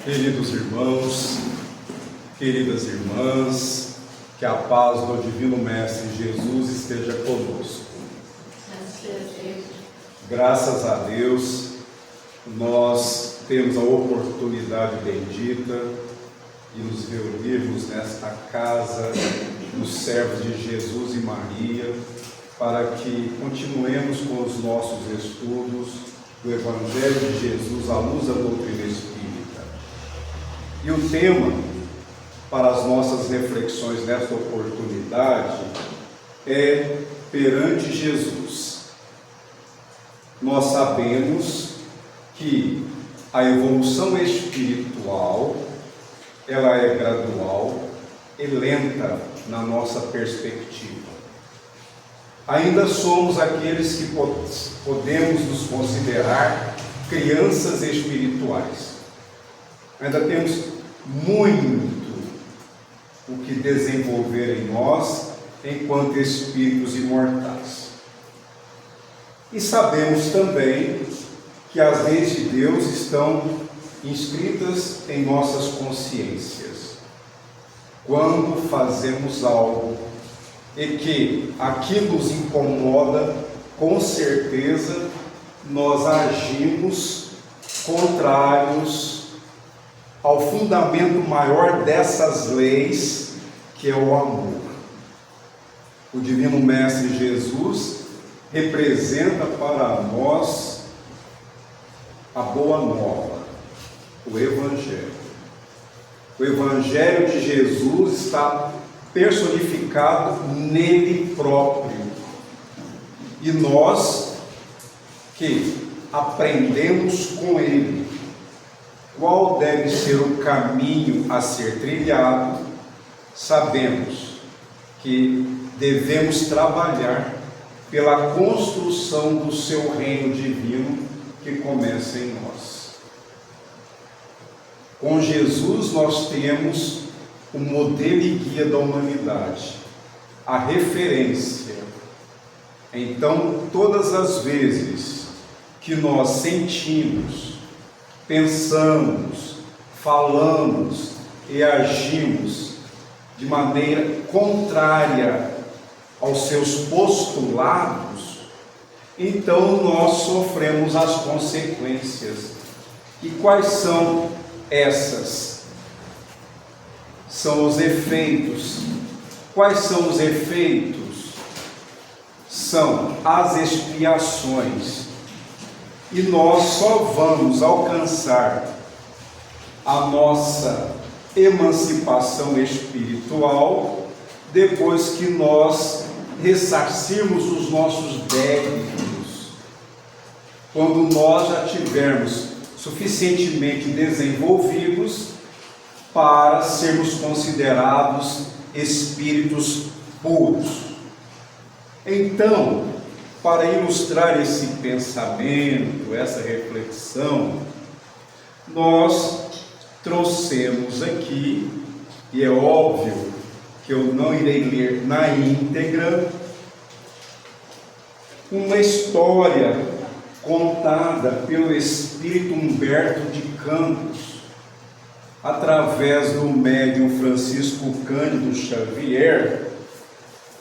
Queridos irmãos, queridas irmãs, que a paz do Divino Mestre Jesus esteja conosco. Graças a Deus, nós temos a oportunidade bendita de nos reunirmos nesta casa dos servos de Jesus e Maria, para que continuemos com os nossos estudos do Evangelho de Jesus à luz da doutrina espírita. E o tema para as nossas reflexões nesta oportunidade é perante Jesus. Nós sabemos que a evolução espiritual, ela é gradual e lenta na nossa perspectiva. Ainda somos aqueles que podemos nos considerar crianças espirituais. Ainda temos muito o que desenvolver em nós enquanto espíritos imortais. E sabemos também que as leis de Deus estão inscritas em nossas consciências. Quando fazemos algo e que aquilo nos incomoda, com certeza nós agimos contrários ao fundamento maior dessas leis, que é o amor. O Divino Mestre Jesus representa para nós a boa nova, o Evangelho. O Evangelho de Jesus está personificado nele próprio. E nós que aprendemos com ele qual deve ser o caminho a ser trilhado, sabemos que devemos trabalhar pela construção do seu reino divino que começa em nós. Com Jesus nós temos o modelo e guia da humanidade, a referência. Então, todas as vezes que nós sentimos, pensamos, falamos e agimos de maneira contrária aos seus postulados, então nós sofremos as consequências. E quais são essas? São os efeitos. Quais são os efeitos? São as expiações. E nós só vamos alcançar a nossa emancipação espiritual depois que nós ressarcirmos os nossos débitos. Quando nós já tivermos suficientemente desenvolvidos para sermos considerados espíritos puros. Então, para ilustrar esse pensamento, essa reflexão, nós trouxemos aqui, e é óbvio que eu não irei ler na íntegra, uma história contada pelo espírito Humberto de Campos, através do médium Francisco Cândido Xavier,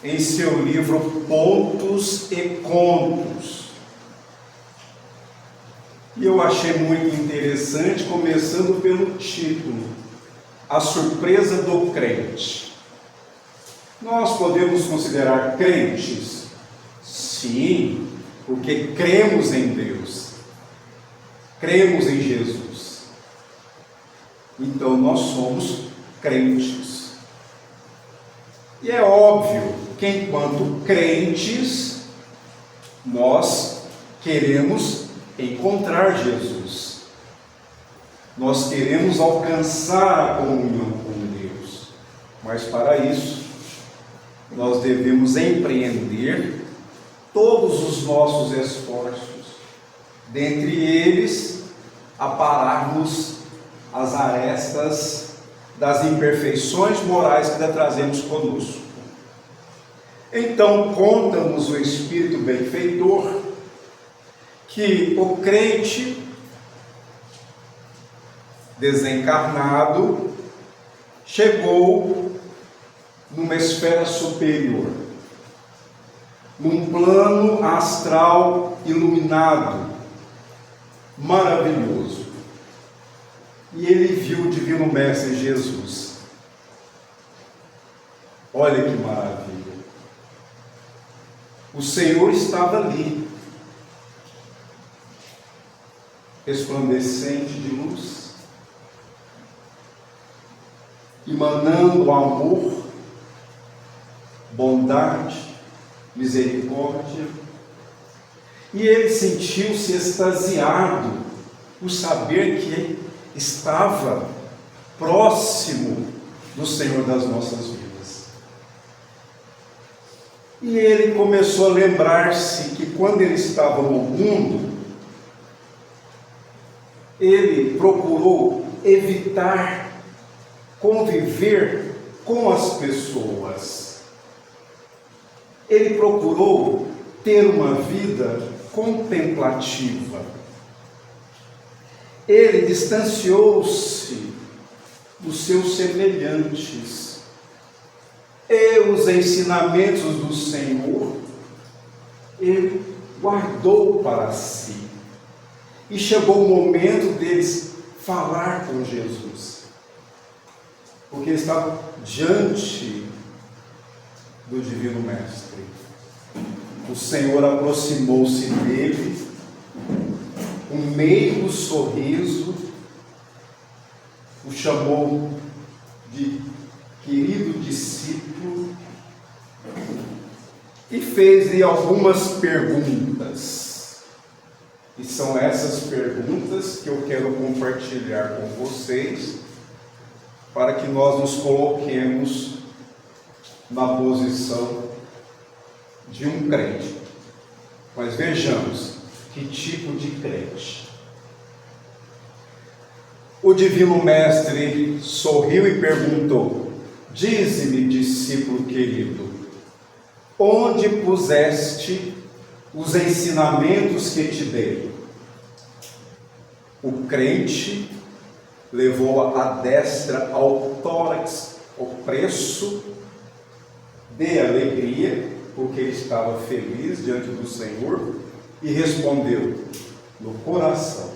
em seu livro Pontos e Contos. E eu achei muito interessante, começando pelo título, A Surpresa do Crente. Nós podemos considerar crentes? Sim, porque cremos em Deus, cremos em Jesus. Então nós somos crentes. E é óbvio que enquanto crentes, nós queremos encontrar Jesus. Nós queremos alcançar a comunhão com Deus. Mas para isso, nós devemos empreender todos os nossos esforços, dentre eles, apararmos as arestas das imperfeições morais que ainda trazemos conosco. Então, conta-nos o Espírito benfeitor que o crente desencarnado chegou numa esfera superior, num plano astral iluminado, maravilhoso. E ele viu o Divino Mestre Jesus. Olha que maravilha! O Senhor estava ali, resplandecente de luz, emanando amor, bondade, misericórdia, e ele sentiu-se extasiado por saber que estava próximo do Senhor das nossas vidas. E ele começou a lembrar-se que quando ele estava no mundo, ele procurou evitar conviver com as pessoas. Ele procurou ter uma vida contemplativa. Ele distanciou-se dos seus semelhantes. E os ensinamentos do Senhor, ele guardou para si. E chegou o momento deles falar com Jesus, porque ele estava diante do Divino Mestre. O Senhor aproximou-se dele, com meio sorriso, o chamou de querido discípulo e fez-lhe algumas perguntas. E são essas perguntas que eu quero compartilhar com vocês, para que nós nos coloquemos na posição de um crente. Mas vejamos, que tipo de crente? O Divino Mestre sorriu e perguntou: dize-me, discípulo querido, onde puseste os ensinamentos que te dei? O crente levou a destra ao tórax, opresso de alegria, porque ele estava feliz diante do Senhor, e respondeu: no coração.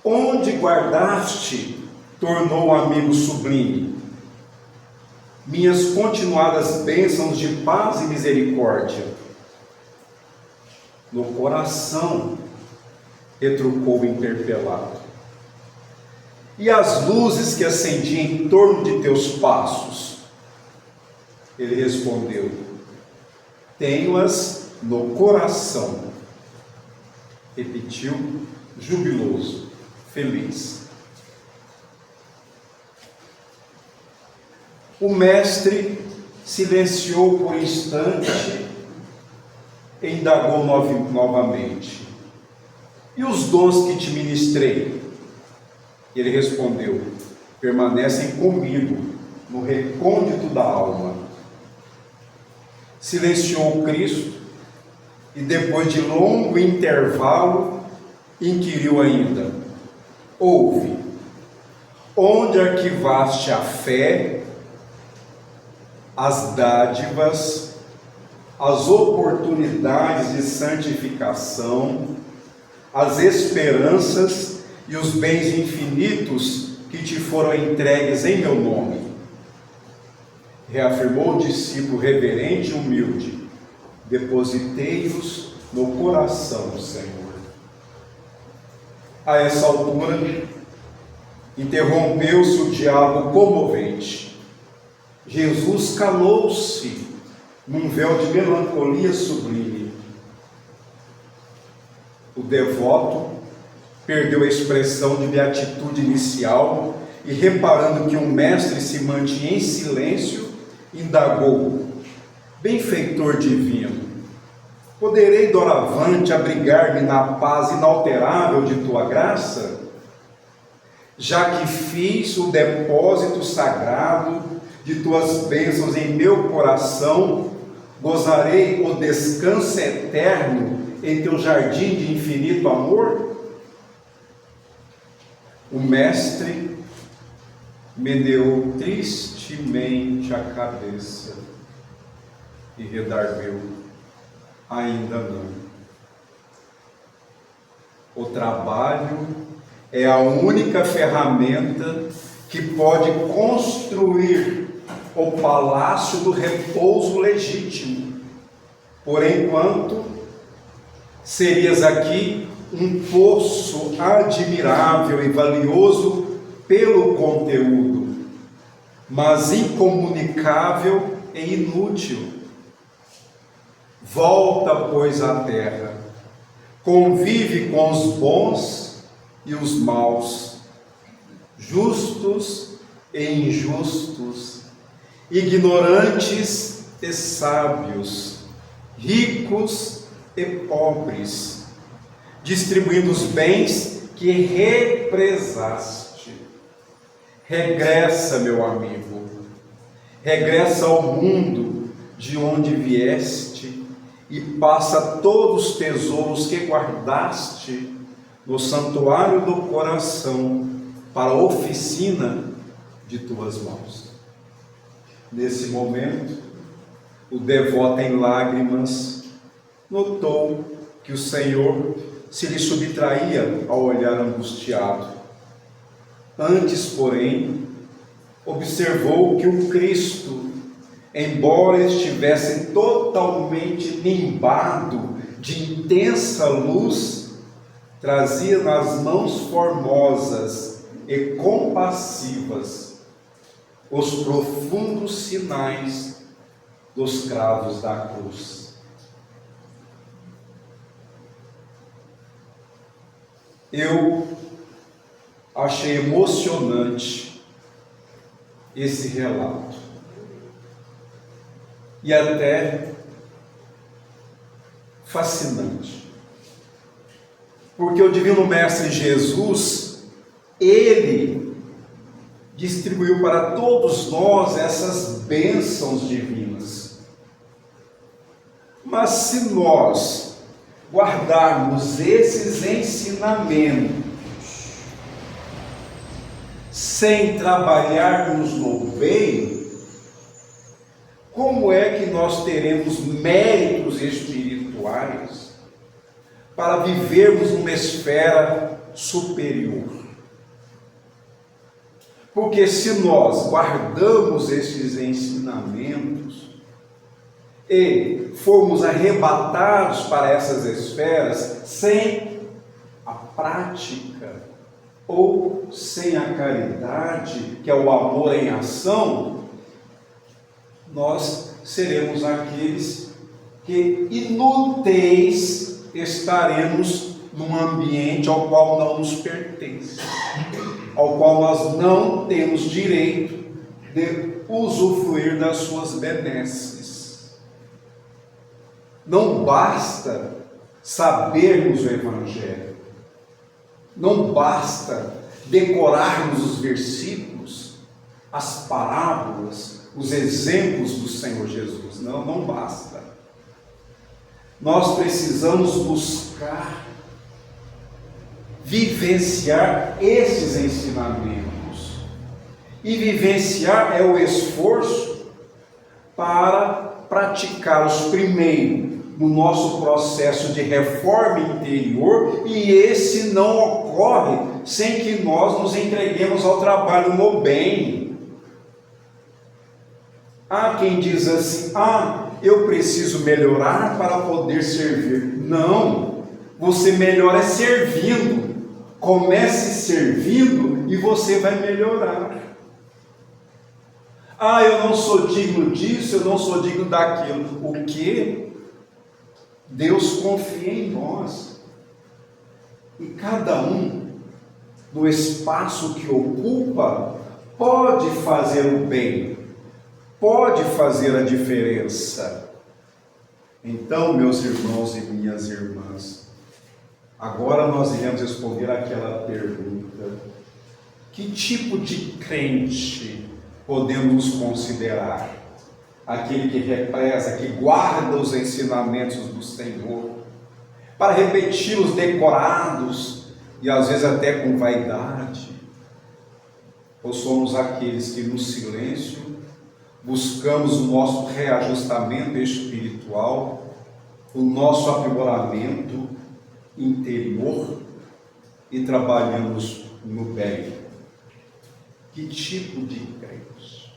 Onde guardaste, tornou o amigo sublime, minhas continuadas bênçãos de paz e misericórdia? No coração, retrucou o interpelado. E as luzes que acendiam em torno de teus passos? Ele respondeu: tenho-as no coração. Repetiu, jubiloso, feliz. O mestre silenciou por instante e indagou novamente: e os dons que te ministrei? Ele respondeu: permanecem comigo no recôndito da alma. Silenciou Cristo e, depois de longo intervalo, inquiriu ainda: ouve, onde arquivaste a fé, as dádivas, as oportunidades de santificação, as esperanças e os bens infinitos que te foram entregues em meu nome? Reafirmou o discípulo reverente e humilde: depositei-os no coração, Senhor. A essa altura, interrompeu-se o diálogo comovente. Jesus calou-se num véu de melancolia sublime. O devoto perdeu a expressão de beatitude inicial e, reparando que o mestre se mantinha em silêncio, indagou: benfeitor divino, poderei doravante abrigar-me na paz inalterável de tua graça, já que fiz o depósito sagrado de tuas bênçãos em meu coração Gozarei o descanso eterno em teu jardim de infinito amor? O mestre meneou tristemente a cabeça e redarguiu: ainda não. O trabalho é a única ferramenta que pode construir o palácio do repouso legítimo. Por enquanto, serias aqui um poço admirável e valioso pelo conteúdo, mas incomunicável e inútil. Volta, pois, à terra, convive com os bons e os maus, justos e injustos, ignorantes e sábios, ricos e pobres, distribuindo os bens que represaste. Regressa, meu amigo, regressa ao mundo de onde vieste e passa todos os tesouros que guardaste no santuário do coração para a oficina de tuas mãos. Nesse momento, o devoto em lágrimas notou que o Senhor se lhe subtraía ao olhar angustiado. Antes, porém, observou que o Cristo, embora estivesse totalmente nimbado de intensa luz, trazia nas mãos formosas e compassivas os profundos sinais dos cravos da cruz. Eu achei emocionante esse relato e até fascinante, porque o Divino Mestre Jesus, Ele distribuiu para todos nós essas bênçãos divinas. Mas se nós guardarmos esses ensinamentos sem trabalharmos no bem, como é que nós teremos méritos espirituais para vivermos numa esfera superior? Porque se nós guardamos esses ensinamentos e formos arrebatados para essas esferas sem a prática ou sem a caridade, que é o amor em ação, nós seremos aqueles que inúteis estaremos num ambiente ao qual não nos pertence, ao qual nós não temos direito de usufruir das suas benesses. Não basta sabermos o Evangelho, não basta decorarmos os versículos, as parábolas, os exemplos do Senhor Jesus. Não basta. Nós precisamos buscar vivenciar esses ensinamentos. E vivenciar é o esforço para praticar-os primeiro no nosso processo de reforma interior, e esse não ocorre sem que nós nos entreguemos ao trabalho no bem. Há quem diz assim: eu preciso melhorar para poder servir. Não, você melhora servindo. Comece servindo e você vai melhorar. Eu não sou digno disso, eu não sou digno daquilo. O que? Deus confia em nós. E cada um, no espaço que ocupa, pode fazer o bem, pode fazer a diferença. Então, meus irmãos e minhas irmãs, agora nós iremos responder aquela pergunta: que tipo de crente podemos considerar? aquele que represa, que guarda os ensinamentos do Senhor, para repeti-los decorados e às vezes até com vaidade? Ou somos aqueles que no silêncio buscamos o nosso reajustamento espiritual, o nosso aprimoramento interior e trabalhamos no bem? Que tipo de crentes?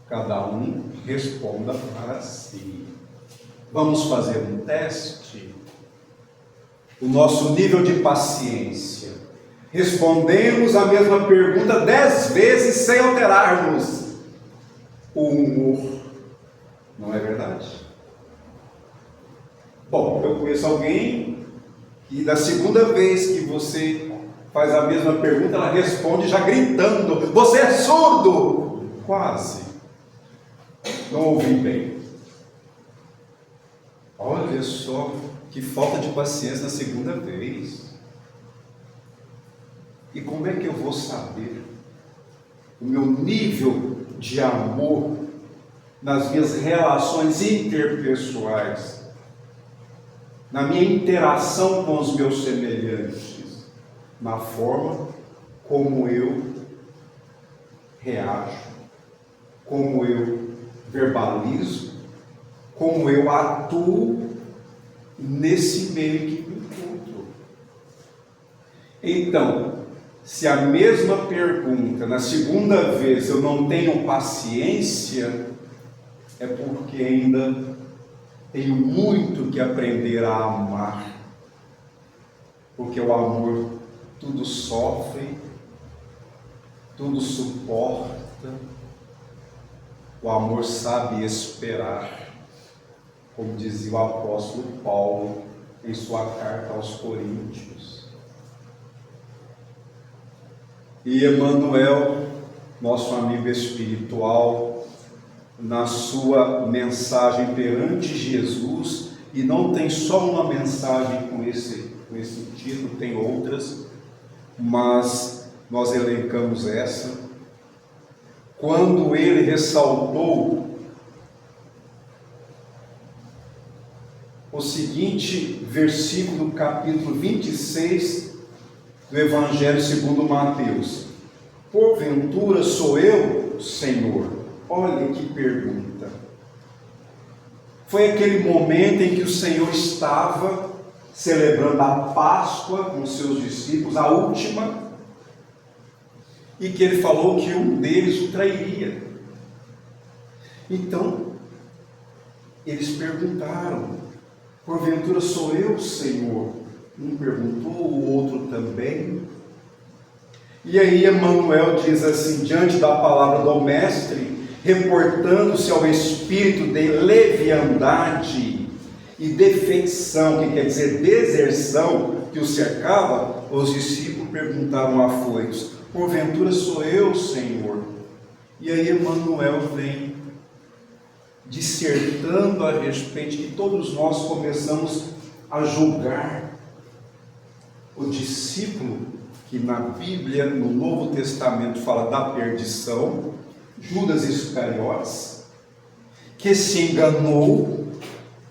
Cada um responda para si. Vamos fazer um teste. O nosso nível de paciência. Respondemos a mesma pergunta 10 vezes sem alterarmos o humor. Não é verdade? Bom, eu conheço alguém que da segunda vez que você faz a mesma pergunta, ela responde já gritando: você é surdo! Quase. Não ouvi bem. Olha só que falta de paciência na segunda vez. E como é que eu vou saber o meu nível de amor nas minhas relações interpessoais, na minha interação com os meus semelhantes, na forma como eu reajo, como eu verbalizo, como eu atuo nesse meio que me encontro? Então, se a mesma pergunta, na segunda vez, eu não tenho paciência, é porque ainda tenho muito que aprender a amar. Porque o amor tudo sofre, tudo suporta. O amor sabe esperar, como dizia o apóstolo Paulo em sua carta aos Coríntios. E Emmanuel, nosso amigo espiritual, na sua mensagem perante Jesus, e não tem só uma mensagem com esse título, tem outras, mas nós elencamos essa, quando ele ressaltou o seguinte versículo, capítulo 26 do Evangelho segundo Mateus: porventura sou eu, Senhor? Olha que pergunta. Foi aquele momento em que o Senhor estava celebrando a Páscoa com seus discípulos, a última, e que ele falou que um deles o trairia. Então, eles perguntaram: porventura sou eu, Senhor? Um perguntou, o outro também. E aí Emmanuel diz assim, diante da palavra do Mestre, reportando-se ao espírito de leviandade e defecção, que quer dizer deserção, que o cercava, os discípulos perguntaram afoitos: porventura sou eu, Senhor? E aí Emmanuel vem dissertando a respeito que todos nós começamos a julgar o discípulo, que na Bíblia, no Novo Testamento, fala da perdição, Judas Iscariotes, que se enganou,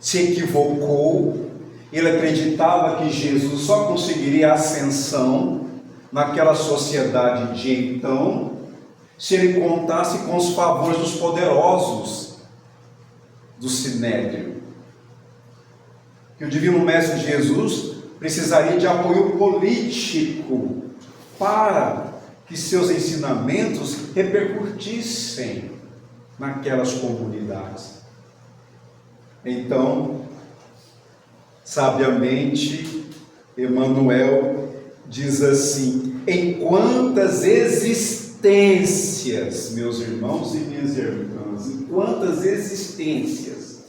se equivocou. Ele acreditava que Jesus só conseguiria a ascensão naquela sociedade de então, se ele contasse com os favores dos poderosos do Sinédrio. Que o Divino Mestre Jesus precisaria de apoio político para que seus ensinamentos repercutissem naquelas comunidades. Então, sabiamente, Emmanuel diz assim: em quantas existências, meus irmãos e minhas irmãs, em quantas existências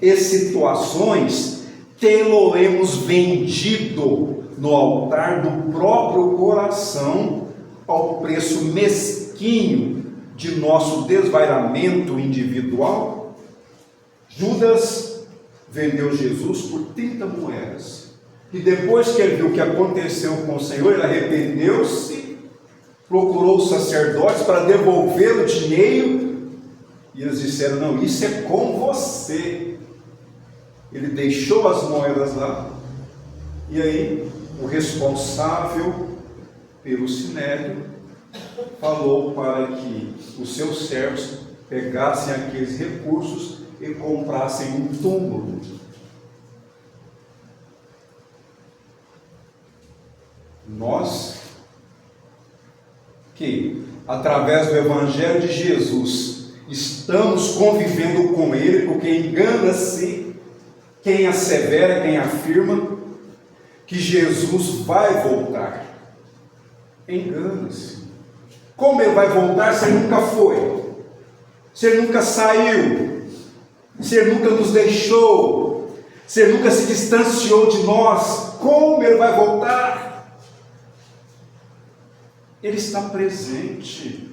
e situações tê-lo-emos vendido no altar do próprio coração ao preço mesquinho de nosso desvairamento individual? Judas vendeu Jesus por 30 moedas. E depois que ele viu o que aconteceu com o Senhor, ele arrependeu-se, procurou os sacerdotes para devolver o dinheiro E eles disseram: não, isso é com você. Ele deixou as moedas lá, e aí o responsável pelo sinédrio falou para que os seus servos pegassem aqueles recursos e comprassem um túmulo. Nós que, através do Evangelho de Jesus, estamos convivendo com Ele, porque engana-se quem assevera, quem afirma que Jesus vai voltar. Engana-se. Como Ele vai voltar se Ele nunca foi? Se Ele nunca saiu? Se Ele nunca nos deixou? Se Ele nunca se distanciou de nós? Como Ele vai voltar? Ele está presente.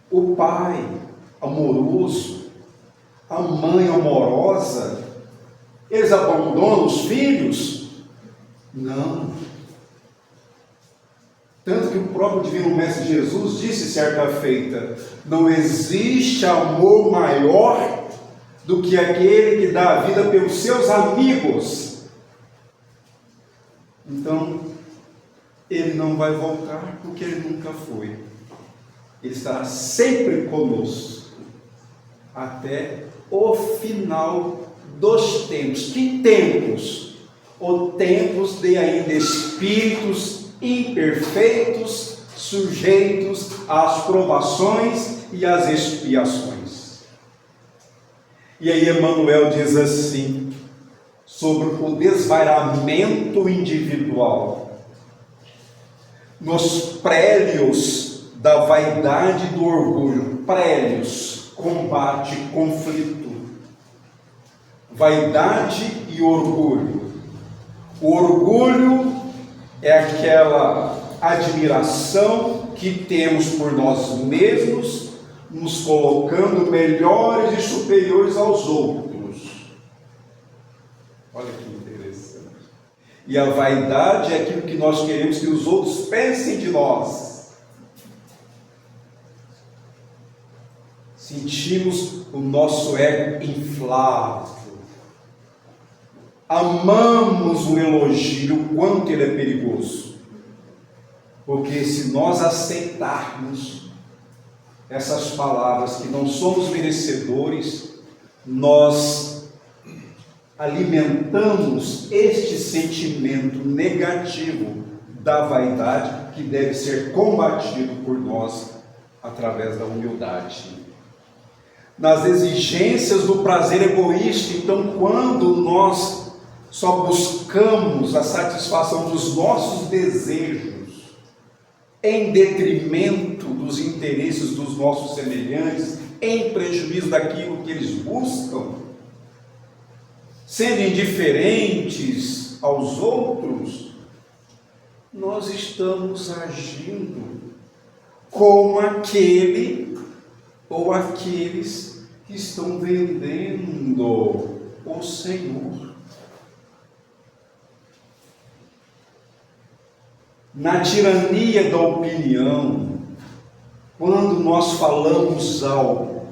O pai amoroso, a mãe amorosa, eles abandonam os filhos? Não. Tanto que o próprio Divino Mestre Jesus disse certa feita: não existe amor maior do que aquele que dá a vida pelos seus amigos. Então, Ele não vai voltar porque Ele nunca foi. Ele estará sempre conosco até o final dos tempos. Que tempos? O tempos de ainda espíritos imperfeitos, sujeitos às provações e às expiações. E aí Emmanuel diz assim, sobre o desvairamento individual, nos prélios da vaidade e do orgulho. Prélios, combate, conflito. Vaidade e orgulho. O orgulho é aquela admiração que temos por nós mesmos, nos colocando melhores e superiores aos outros. Olha que interessante. E a vaidade é aquilo que nós queremos que os outros pensem de nós. Sentimos o nosso ego inflado. Amamos o elogio, o quanto ele é perigoso. Porque se nós aceitarmos essas palavras que não somos merecedores, nós alimentamos este sentimento negativo da vaidade, que deve ser combatido por nós através da humildade. Nas exigências do prazer egoísta, então, quando nós só buscamos a satisfação dos nossos desejos em detrimento dos interesses dos nossos semelhantes, em prejuízo daquilo que eles buscam, sendo indiferentes aos outros, nós estamos agindo como aquele ou aqueles que estão vendendo o Senhor. Na tirania da opinião, quando nós falamos algo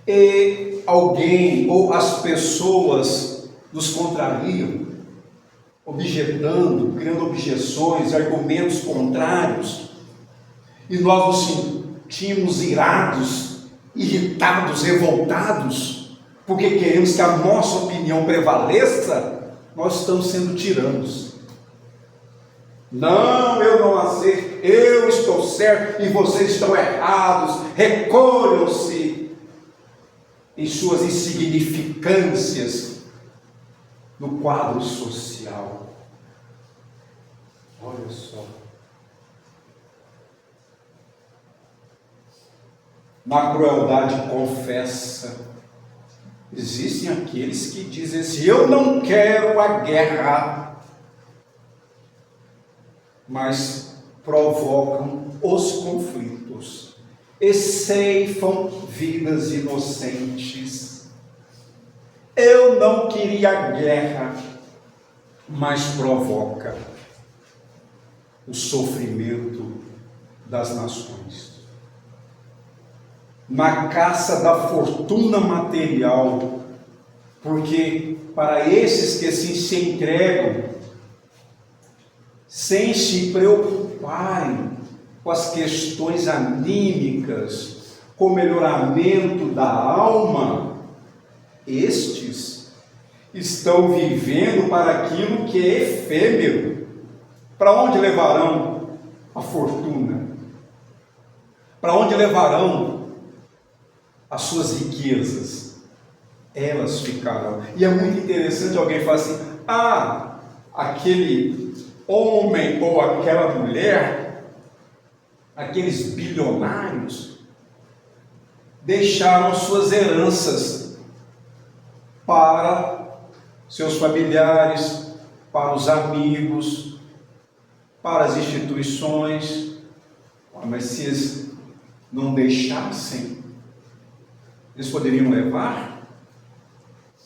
e alguém ou as pessoas nos contrariam, objetando, criando objeções, argumentos contrários, e nós nos sentimos irados, irritados, revoltados, porque queremos que a nossa opinião prevaleça, nós estamos sendo tiranos. Não, eu não aceito, eu estou certo e vocês estão errados. Recolham-se em suas insignificâncias no quadro social. Olha só. Na crueldade confessa, existem aqueles que dizem assim: eu não quero a guerra, mas provocam os conflitos e ceifam vidas inocentes. Eu não queria a guerra, mas provoca o sofrimento das nações. na caça da fortuna material, porque para esses que assim se entregam, sem se preocuparem com as questões anímicas, com o melhoramento da alma, estes estão vivendo para aquilo que é efêmero. Para onde levarão a fortuna? Para onde levarão as suas riquezas? Elas ficarão. E é muito interessante alguém falar assim: aquele homem ou aquela mulher, aqueles bilionários, deixaram suas heranças para seus familiares, para os amigos, para as instituições. Mas se eles não deixassem, eles poderiam levar?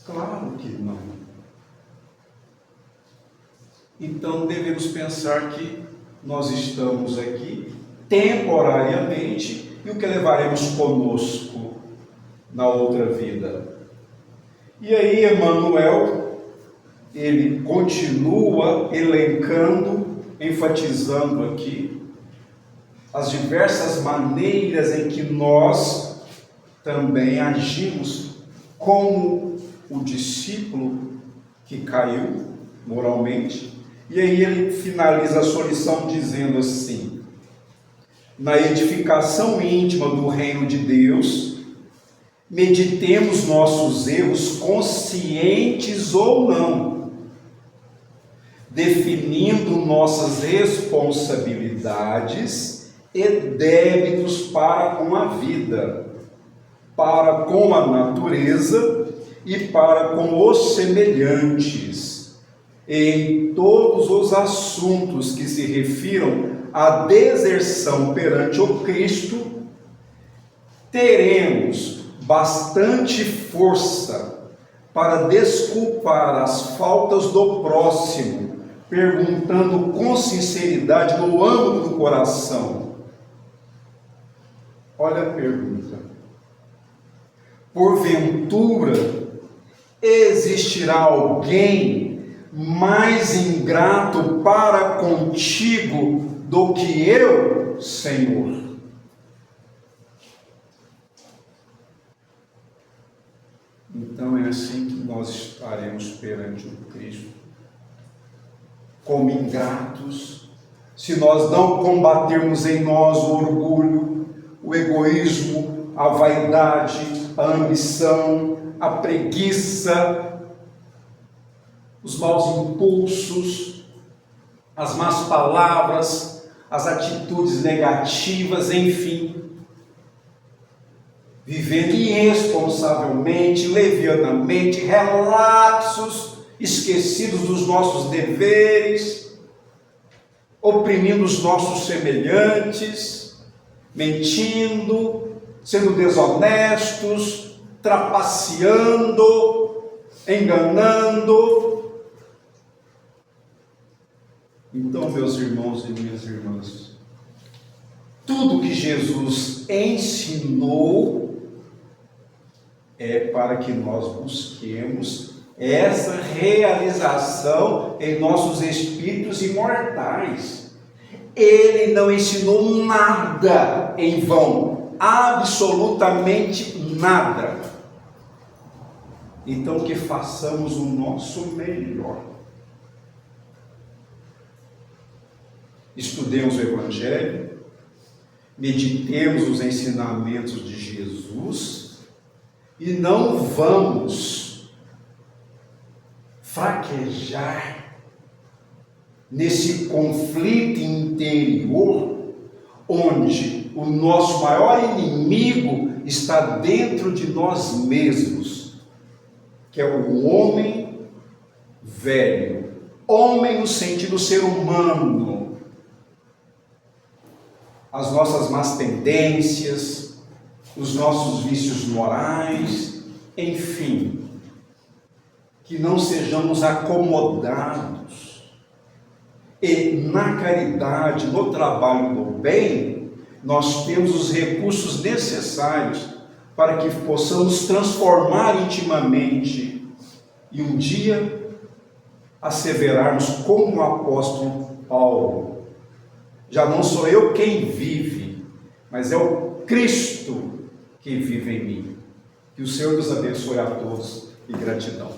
Claro que não. Então devemos pensar que nós estamos aqui temporariamente, e o que levaremos conosco na outra vida. E aí Emmanuel, ele continua elencando, enfatizando aqui as diversas maneiras em que nós também agimos como o discípulo que caiu moralmente. E aí ele finaliza a sua lição dizendo assim: na edificação íntima do reino de Deus, meditemos nossos erros, conscientes ou não, definindo nossas responsabilidades e débitos para com a vida, para com a natureza e para com os semelhantes, em todos os assuntos que se refiram à deserção perante o Cristo, teremos bastante força para desculpar as faltas do próximo, perguntando com sinceridade no âmago do coração. Olha a pergunta: porventura existirá alguém mais ingrato para contigo do que eu, Senhor? Então é assim que nós estaremos perante o Cristo, como ingratos, se nós não combatermos em nós o orgulho, o egoísmo, a vaidade, a ambição, a preguiça, os maus impulsos, as más palavras, as atitudes negativas, enfim, vivendo irresponsavelmente, levianamente, relapsos, esquecidos dos nossos deveres, oprimindo os nossos semelhantes, mentindo, sendo desonestos, trapaceando, enganando. Então, meus irmãos e minhas irmãs, tudo que Jesus ensinou é para que nós busquemos essa realização em nossos espíritos imortais. Ele não ensinou nada em vão, absolutamente nada. Então, que façamos o nosso melhor. Estudemos o Evangelho, meditemos os ensinamentos de Jesus e não vamos fraquejar nesse conflito interior, onde o nosso maior inimigo está dentro de nós mesmos, que é o homem velho, homem no sentido ser humano, as nossas más tendências, os nossos vícios morais, enfim, que não sejamos acomodados. E na caridade, no trabalho do bem, nós temos os recursos necessários para que possamos transformar intimamente e um dia asseverarmos como o apóstolo Paulo: já não sou eu quem vive, mas é o Cristo que vive em mim. Que o Senhor nos abençoe a todos e gratidão.